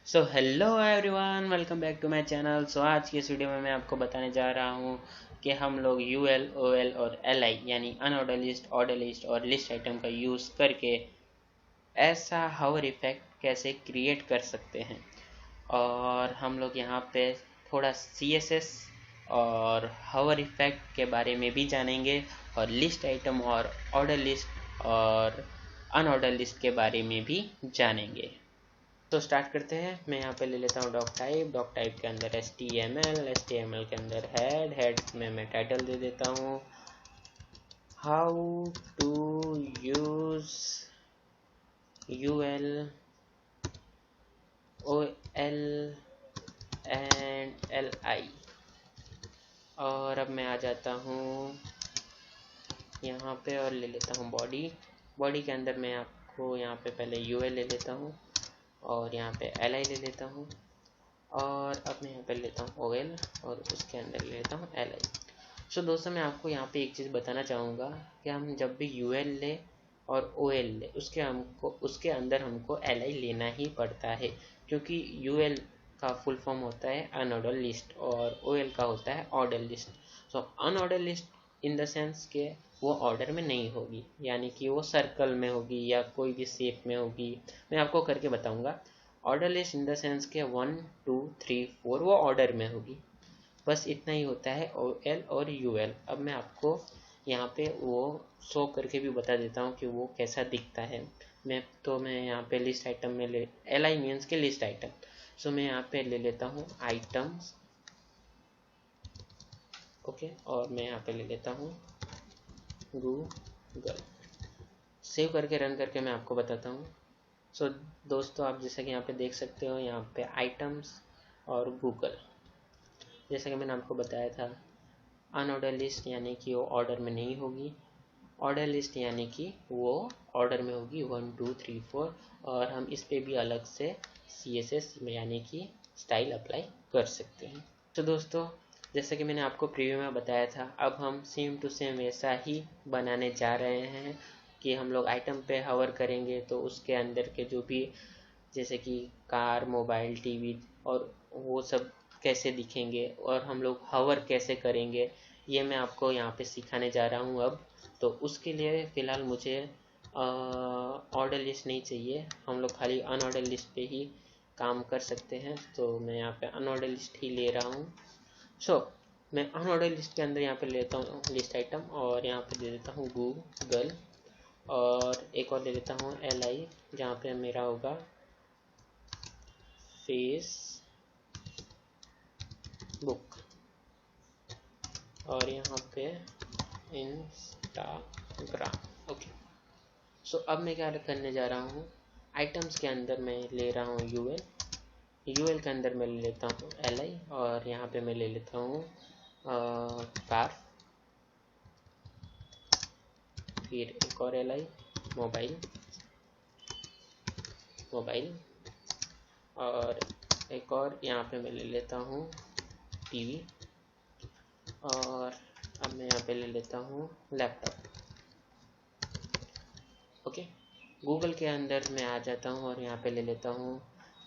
So hello everyone, welcome back to my channel. So आज की इस वीडियो में मैं आपको बताने जा रहा हूँ कि हम लोग यूएल, ओएल और एलआई यानी अनऑर्डर लिस्ट, ऑर्डर लिस्ट और लिस्ट आइटम का यूज़ करके ऐसा हावर इफेक्ट कैसे क्रिएट कर सकते हैं। और हम लोग यहाँ पे थोड़ा सीएसएस और हावर इफेक्ट के बारे में भी जानेंगे और लिस्ट आइटम और ऑर्डर लिस्ट और अनऑर्डर लिस्ट के बारे में भी जानेंगे। तो स्टार्ट करते हैं। मैं यहाँ पे ले लेता हूँ डॉक टाइप के अंदर एच टी एम एल के अंदर हेड में मैं टाइटल दे देता हूँ how to use UL O L and L I. और अब मैं आ जाता हूँ यहाँ पे और ले लेता हूँ बॉडी के अंदर मैं आपको यहाँ पे पहले यूएल ले लेता हूँ और यहाँ पे एल आई ले लेता हूँ और अब मैं यहाँ पे लेता हूँ ओ एल और उसके अंदर ले लेता हूँ एल आई। सो दोस्तों, मैं आपको यहाँ पे एक चीज़ बताना चाहूँगा कि हम जब भी यू एल ले और ओ एल ले उसके अंदर हमको एल आई लेना ही पड़ता है, क्योंकि यू एल का फुल फॉर्म होता है अनऑर्डर लिस्ट और ओ एल का होता है order list. So unordered list in the sense के वो ऑर्डर में नहीं होगी, यानी कि वो सर्कल में होगी या कोई भी शेप में होगी। मैं आपको करके बताऊँगा। Order list in the sense के 1 2 3 4 वो ऑर्डर में होगी। बस इतना ही होता है ओ एल और यू एल। अब मैं आपको यहाँ पे वो शो करके भी बता देता हूँ कि वो कैसा दिखता है। मैं यहाँ पे लिस्ट आइटम में ले एल आई मीन्स के लिस्ट आइटम। सो मैं यहाँ पे ले लेता हूँ आइटम्स, ओके, और मैं यहाँ पे ले लेता हूँ गूगल। सेव करके रन करके मैं आपको बताता हूँ। सो दोस्तों, आप जैसा कि यहाँ पे देख सकते हो, यहाँ पे आइटम्स और गूगल, जैसा कि मैंने आपको बताया था, अनऑर्डर लिस्ट यानी कि वो ऑर्डर में नहीं होगी, ऑर्डर लिस्ट यानी कि वो ऑर्डर में होगी 1 2 3 4। और हम इस पे भी अलग से CSS यानी कि स्टाइल अप्लाई कर सकते हैं। तो दोस्तों, जैसा कि मैंने आपको प्रीव्यू में बताया था, अब हम सेम टू सेम वैसा ही बनाने जा रहे हैं कि हम लोग आइटम पे हवर करेंगे तो उसके अंदर के जो भी, जैसे कि कार, मोबाइल, टीवी और वो सब कैसे दिखेंगे और हम लोग हवर कैसे करेंगे, ये मैं आपको यहाँ पे सिखाने जा रहा हूँ अब। तो उसके लिए फ़िलहाल मुझे ऑर्डर लिस्ट नहीं चाहिए, हम लोग खाली अनऑर्डर लिस्ट पे ही काम कर सकते हैं। तो मैं यहाँ पे अनऑर्डर लिस्ट ही ले रहा हूँ। सो मैं अनऑर्डर लिस्ट के अंदर यहाँ पे लेता हूँ लिस्ट आइटम और यहाँ पे दे देता हूँ गूगल और एक और ले लेता हूँ एल आई, जहाँ पे मेरा होगा फेसबुक और यहाँ पे इंस्टाग्राम। ओके। सो अब मैं क्या करने जा रहा हूँ, आइटम्स के अंदर मैं ले रहा हूँ यूएल के अंदर मैं ले लेता हूँ एल आई और यहाँ पे मैं ले लेता हूँ कार, फिर एक और एल आई मोबाइल और एक और यहाँ पे मैं ले लेता हूँ टीवी और अब मैं यहाँ पे ले लेता हूँ लैपटॉप। ओके। गूगल के अंदर मैं आ जाता हूँ और यहाँ पे ले लेता हूँ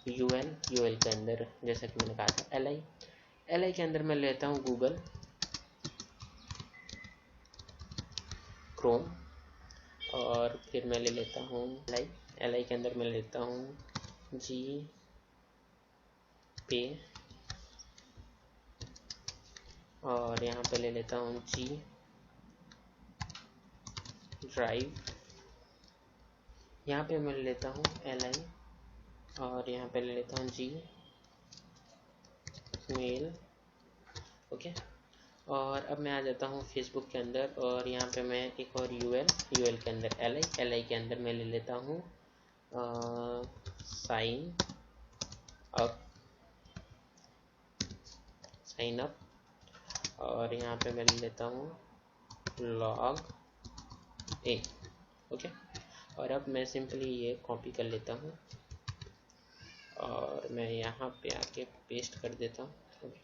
यूएल के अंदर, जैसा कि मैंने कहा था एल आई के अंदर मैं लेता हूँ गूगल क्रोम और फिर मैं ले लेता हूँ एल आई के अंदर मैं लेता हूँ जी पे और यहाँ पे ले लेता हूँ जी ड्राइव। यहाँ पे मैं ले लेता हूँ एल आई और यहाँ पे ले लेता हूँ जी मेल। ओके। और अब मैं आ जाता हूँ फेसबुक के अंदर और यहाँ पे मैं एक और यूएल के अंदर एल आई के अंदर मैं ले लेता हूँ साइन अप और यहाँ पे मैं ले लेता हूँ लॉग इन। ओके। और अब मैं सिंपली ये कॉपी कर लेता हूँ और मैं यहाँ पे आके पेस्ट कर देता हूँ। ओके।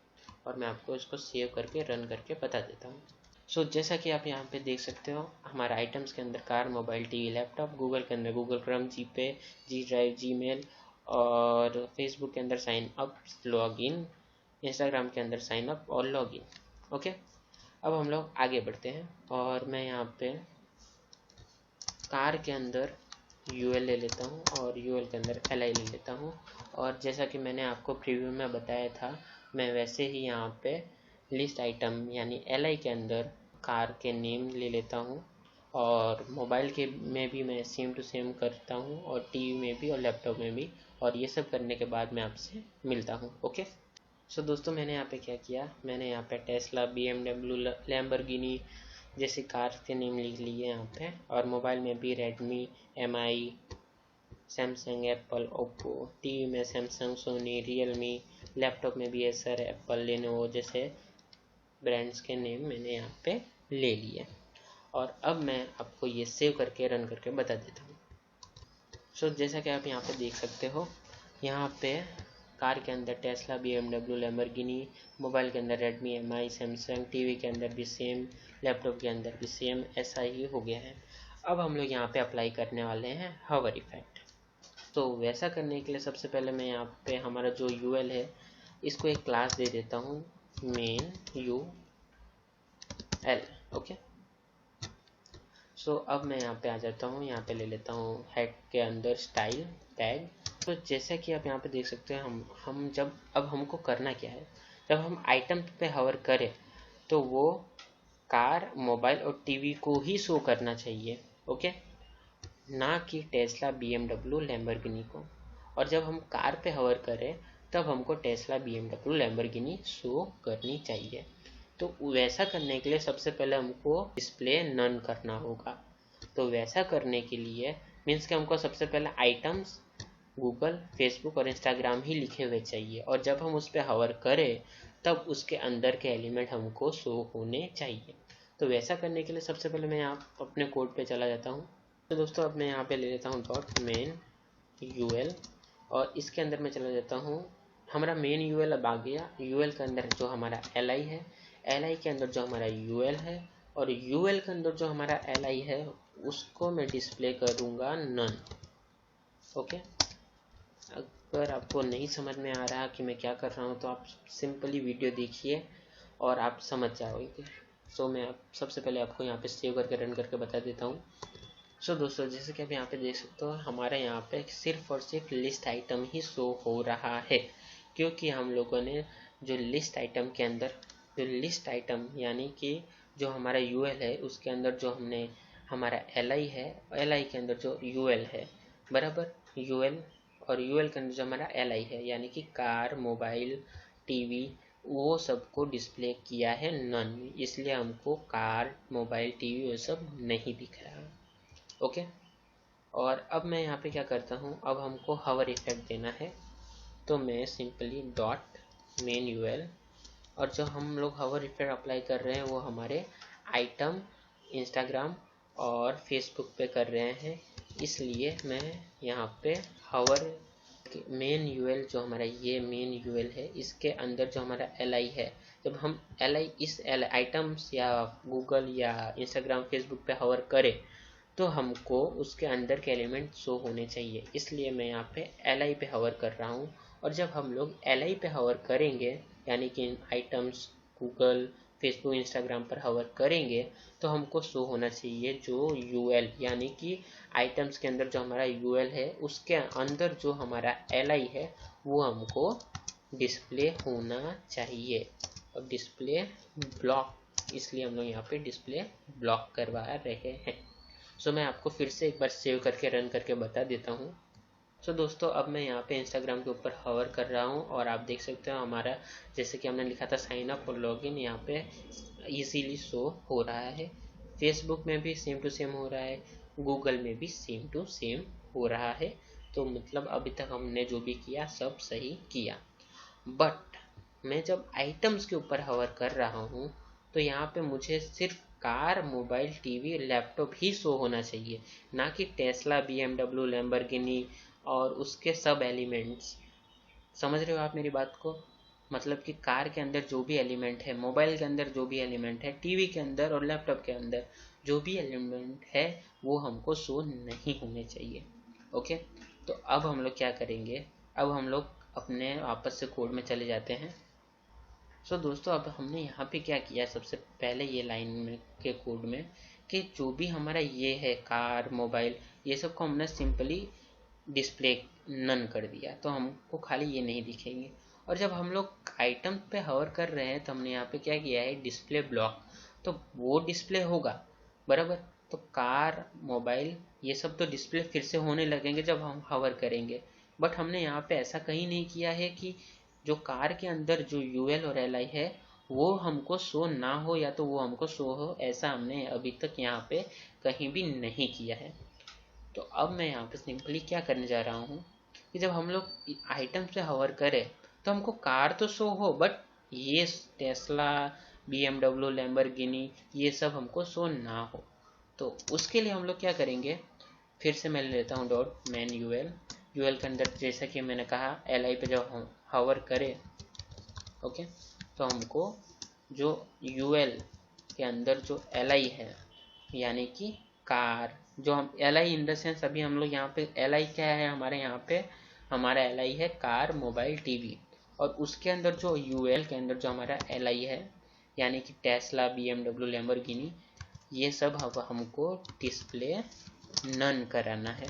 और मैं आपको इसको सेव करके रन करके बता देता हूँ। सो जैसा कि आप यहाँ पे देख सकते हो, हमारा आइटम्स के अंदर car, mobile, TV, laptop, Google के अंदर गूगल क्रोम, जी पे, जी ड्राइव, जी मेल और फेसबुक के अंदर साइन अप लॉगिन, इंस्टाग्राम के अंदर साइन अप और लॉगिन। ओके, अब हम लोग आगे बढ़ते हैं और मैं यहाँ पे कार के अंदर यूएल ले लेता हूँ और यूएल के अंदर एलआई ले लेता हूँ। और जैसा कि मैंने आपको प्रीव्यू में बताया था, मैं वैसे ही यहाँ पे लिस्ट आइटम यानी एलआई के अंदर कार के नेम ले लेता हूँ और मोबाइल के में भी मैं सेम टू सेम करता हूँ और टीवी में भी और लैपटॉप में भी। और ये सब करने के बाद मैं आपसे मिलता हूँ। ओके, सो दोस्तों मैंने यहाँ पे क्या किया, मैंने यहाँ पे टेस्ला, BMW, लैम्बोर्गिनी जैसी कार के नेम लिख लिए यहाँ पे। और मोबाइल में भी Redmi, MI, Samsung, Apple, Oppo, TV में सैमसंग, सोनी, रियलमी, लैपटॉप में भी एसर, एप्पल, लेनोवो जैसे ब्रांड्स के नेम मैंने यहाँ पे ले लिए। और अब मैं आपको ये सेव करके रन करके बता देता हूँ। सो जैसा कि आप यहाँ पे देख सकते हो, यहाँ पे कार के अंदर टेस्ला, BMW, लैम्बोर्गिनी, मोबाइल के अंदर रेडमी, MI, सैमसंग, टीवी के अंदर भी सेम, लैपटॉप के अंदर भी सेम, ऐसा ही हो गया है। अब हम लोग यहाँ पे अप्लाई करने वाले हैं हवर इफेक्ट। तो वैसा करने के लिए सबसे पहले मैं यहाँ पे हमारा जो यूएल है इसको एक क्लास दे देता हूँ, मेन UL। ओके, सो अब मैं यहाँ पे आ जाता हूँ, यहाँ पे ले लेता हूँ हेड के अंदर स्टाइल टैग। तो जैसे कि आप यहाँ पे देख सकते हैं, हम जब अब हमको करना क्या है, जब हम आइटम पे हवर करें तो वो कार, मोबाइल और टीवी को ही शो करना चाहिए। ओके, ना कि टेस्ला, BMW, लैम्बोर्गिनी को। और जब हम कार पे हवर करें तब हमको टेस्ला, BMW, लैम्बोर्गिनी शो करनी चाहिए। तो वैसा करने के लिए सबसे पहले हमको डिस्प्ले नन करना होगा। तो वैसा करने के लिए मीन्स कि हमको सबसे पहले आइटम्स गूगल, फेसबुक और इंस्टाग्राम ही लिखे हुए चाहिए। और जब हम उस पर हवर करें तब उसके अंदर के एलिमेंट हमको शो होने चाहिए। तो वैसा करने के लिए सबसे पहले मैं यहाँ अपने कोड पे चला जाता हूँ। तो दोस्तों अब मैं यहाँ पे ले लेता हूँ डॉट मेन UL और इसके अंदर मैं चला जाता हूँ। हमारा मेन UL अब आ गया। UL के अंदर जो हमारा LI है, LI के अंदर जो हमारा UL है और UL के अंदर जो हमारा LI है उसको मैं डिस्प्ले करूँगा नन। ओके, अगर आपको नहीं समझ में आ रहा कि मैं क्या कर रहा हूँ तो आप सिंपली वीडियो देखिए और आप समझ जाओगे। सो मैं सबसे पहले आपको यहाँ पे सेव करके रन करके बता देता हूँ। सो दोस्तों जैसे कि आप यहाँ पे देख सकते हो, हमारे यहाँ पे सिर्फ और सिर्फ लिस्ट आइटम ही शो हो रहा है, क्योंकि हम लोगों ने जो लिस्ट आइटम के अंदर जो लिस्ट आइटम यानी कि जो हमारा UL है उसके अंदर जो हमने हमारा LI है, LI के अंदर जो UL है बराबर, UL और UL के अंदर जो हमारा LI है यानी कि कार, मोबाइल, टीवी, वो सबको डिस्प्ले किया है नन। इसलिए हमको कार, मोबाइल, टीवी वो सब नहीं दिख रहा। ओके, और अब मैं यहाँ पे क्या करता हूँ, अब हमको हवर इफेक्ट देना है। तो मैं सिंपली डॉट मेन UL और जो हम लोग हवर इफेक्ट अप्लाई कर रहे हैं वो हमारे आइटम, इंस्टाग्राम और फेसबुक पे कर रहे हैं, इसलिए मैं यहाँ पे हवर मेन UL जो हमारा ये मेन UL है इसके अंदर जो हमारा LI है, जब हम LI इस आइटम्स या गूगल या इंस्टाग्राम, फेसबुक पे हवर करें तो हमको उसके अंदर के एलिमेंट शो होने चाहिए। इसलिए मैं यहाँ पे LI पे हवर कर रहा हूँ। और जब हम लोग LI पे हवर करेंगे यानी कि आइटम्स गूगल, फेसबुक, इंस्टाग्राम पर हवर करेंगे तो हमको शो होना चाहिए जो UL यानी कि आइटम्स के अंदर जो हमारा UL है उसके अंदर जो हमारा LI है वो हमको डिस्प्ले होना चाहिए। और डिस्प्ले ब्लॉक, इसलिए हम लोग यहाँ पे डिस्प्ले ब्लॉक करवा रहे हैं। सो मैं आपको फिर से एक बार सेव करके रन करके बता देता हूँ। सो दोस्तों अब मैं यहाँ पे इंस्टाग्राम के ऊपर हवर कर रहा हूँ और आप देख सकते हो हमारा जैसे कि हमने लिखा था साइन अप और लॉगिन यहाँ पे इजीली शो हो रहा है। फेसबुक में भी सेम टू सेम हो रहा है, गूगल में भी सेम टू सेम हो रहा है। तो मतलब अभी तक हमने जो भी किया सब सही किया। बट मैं जब आइटम्स के ऊपर हवर कर रहा हूँ तो यहाँ पे मुझे सिर्फ कार, मोबाइल, टीवी, लैपटॉप ही शो होना चाहिए, ना कि टेस्ला, BMW, लैम्बोर्गिनी और उसके सब एलिमेंट्स। समझ रहे हो आप मेरी बात को? मतलब कि कार के अंदर जो भी एलिमेंट है, मोबाइल के अंदर जो भी एलिमेंट है, टीवी के अंदर और लैपटॉप के अंदर जो भी एलिमेंट है वो हमको शो नहीं होने चाहिए। ओके, तो अब हम लोग क्या करेंगे, अब हम लोग अपने वापस से कोड में चले जाते हैं। सो दोस्तों अब हमने यहाँ पे क्या किया, सबसे पहले ये लाइन में के कोड में कि जो भी हमारा ये है कार मोबाइल ये सब को हमने सिंपली डिस्प्ले नन कर दिया, तो हमको खाली ये नहीं दिखेंगे। और जब हम लोग आइटम पे हवर कर रहे हैं तो हमने यहाँ पे क्या किया है, डिस्प्ले ब्लॉक, तो वो डिस्प्ले होगा बराबर। तो कार मोबाइल ये सब तो डिस्प्ले फिर से होने लगेंगे जब हम हवर करेंगे, बट हमने यहाँ पे ऐसा कहीं नहीं किया है कि जो कार के अंदर जो यूएल और एलआई है वो हमको शो ना हो या तो वो हमको शो हो, ऐसा हमने अभी तक यहाँ पे कहीं भी नहीं किया है। तो अब मैं यहाँ पे सिंपली क्या करने जा रहा हूँ कि जब हम लोग आइटम से हवर करें तो हमको कार तो शो हो, बट ये टेस्ला BMW लैम्बोर्गिनी ये सब हमको शो ना हो। तो उसके लिए हम लोग क्या करेंगे, फिर से मैं लेता हूँ डॉट मैन यूएल के अंदर जैसा कि मैंने कहा एल पे जब हम हवर करें ओके, तो हमको जो यूएल के अंदर जो एल है यानी कि कार, जो हम एल इन द सेंस अभी हम लोग यहाँ पे एल क्या है हमारे यहाँ पे, हमारा एल है कार मोबाइल टीवी, और उसके अंदर जो यूएल के अंदर जो हमारा एल है यानी कि टेस्ला BMW लैम्बोर्गिनी ये सब हमको डिस्प्ले नन कराना है,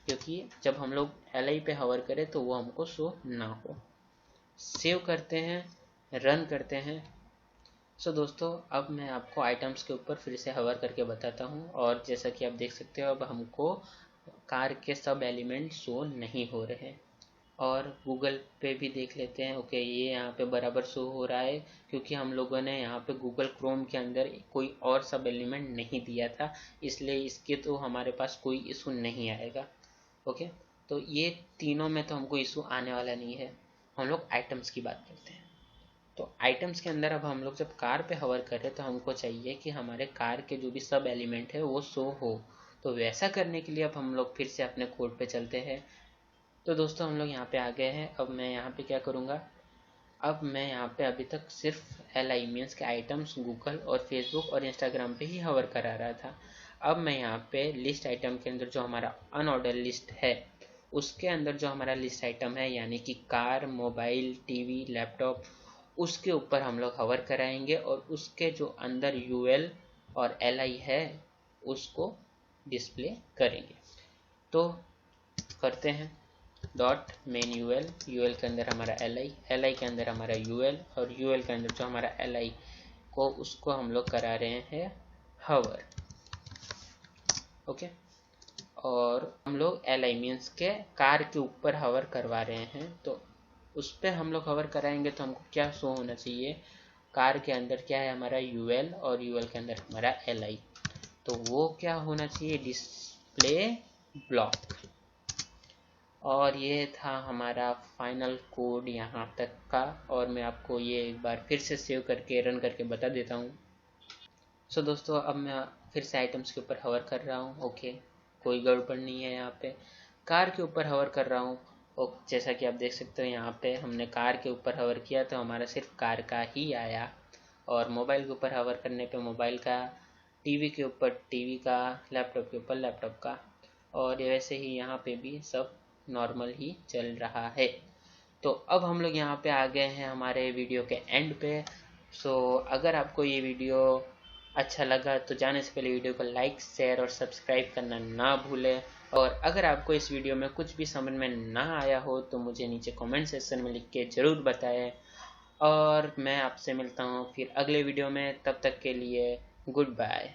क्योंकि जब हम लोग एल पे हवर करें तो वो हमको शो ना हो। सेव करते हैं, रन करते हैं। सो दोस्तों अब मैं आपको आइटम्स के ऊपर फिर से हवर करके बताता हूँ, और जैसा कि आप देख सकते हो अब हमको कार के सब एलिमेंट शो नहीं हो रहे। और गूगल पे भी देख लेते हैं। ओके ये यहाँ पे बराबर शो हो रहा है क्योंकि हम लोगों ने यहाँ पे गूगल क्रोम के अंदर कोई और सब एलिमेंट नहीं दिया था, इसलिए इसके तो हमारे पास कोई इशू नहीं आएगा। ओके तो ये तीनों में तो हमको इशू आने वाला नहीं है। हम लोग आइटम्स की बात करते हैं। तो आइटम्स के अंदर अब हम लोग जब कार पे हवर कर रहे हैं तो हमको चाहिए कि हमारे कार के जो भी सब एलिमेंट है वो शो हो। तो वैसा करने के लिए अब हम लोग फिर से अपने कोड पे चलते हैं। तो दोस्तों हम लोग यहाँ पे आ गए हैं। अब मैं यहाँ पे क्या करूँगा, अब मैं यहाँ पे अभी तक सिर्फ एल आई मीन्स के आइटम्स गूगल और फेसबुक और इंस्टाग्राम पे ही हवर करा रहा था। अब मैं यहाँ पे लिस्ट आइटम के अंदर जो हमारा अनऑर्डर लिस्ट है उसके अंदर जो हमारा लिस्ट आइटम है यानी कि कार मोबाइल टीवी लैपटॉप, उसके ऊपर हम लोग हवर कराएंगे और उसके जो अंदर यूएल और एल आई है उसको डिस्प्ले करेंगे। तो करते हैं डॉट मेन यूएल के अंदर हमारा एल आई के अंदर हमारा यूएल और यूएल के अंदर जो हमारा एल आई को उसको हम लोग करा रहे हैं हवर। ओके और हम लोग एल आई मीन्स के कार के ऊपर हवर करवा रहे हैं, तो उस पर हम लोग हवर कराएंगे तो हमको क्या शो होना चाहिए, कार के अंदर क्या है हमारा यूएल और यूएल के अंदर हमारा एल आई, तो वो क्या होना चाहिए डिस्प्ले ब्लॉक। और ये था हमारा फाइनल कोड यहाँ तक का, और मैं आपको ये एक बार फिर से सेव करके रन करके बता देता हूँ। सो दोस्तों अब मैं फिर से आइटम्स के ऊपर हवर कर रहा हूँ। ओके कोई गड़बड़ नहीं है। यहाँ पे कार के ऊपर हवर कर रहा हूँ और जैसा कि आप देख सकते हो यहाँ पे हमने कार के ऊपर हवर किया तो हमारा सिर्फ कार का ही आया, और मोबाइल के ऊपर हवर करने पे मोबाइल का, टीवी के ऊपर टीवी का, लैपटॉप के ऊपर लैपटॉप का, और वैसे ही यहाँ पे भी सब नॉर्मल ही चल रहा है। तो अब हम लोग यहाँ पे आ गए हैं हमारे वीडियो के एंड पे। सो अगर आपको ये वीडियो अच्छा लगा तो जाने से पहले वीडियो को लाइक शेयर और सब्सक्राइब करना ना भूलें, और अगर आपको इस वीडियो में कुछ भी समझ में ना आया हो तो मुझे नीचे कमेंट सेक्शन में लिख के ज़रूर बताएं, और मैं आपसे मिलता हूँ फिर अगले वीडियो में। तब तक के लिए गुड बाय।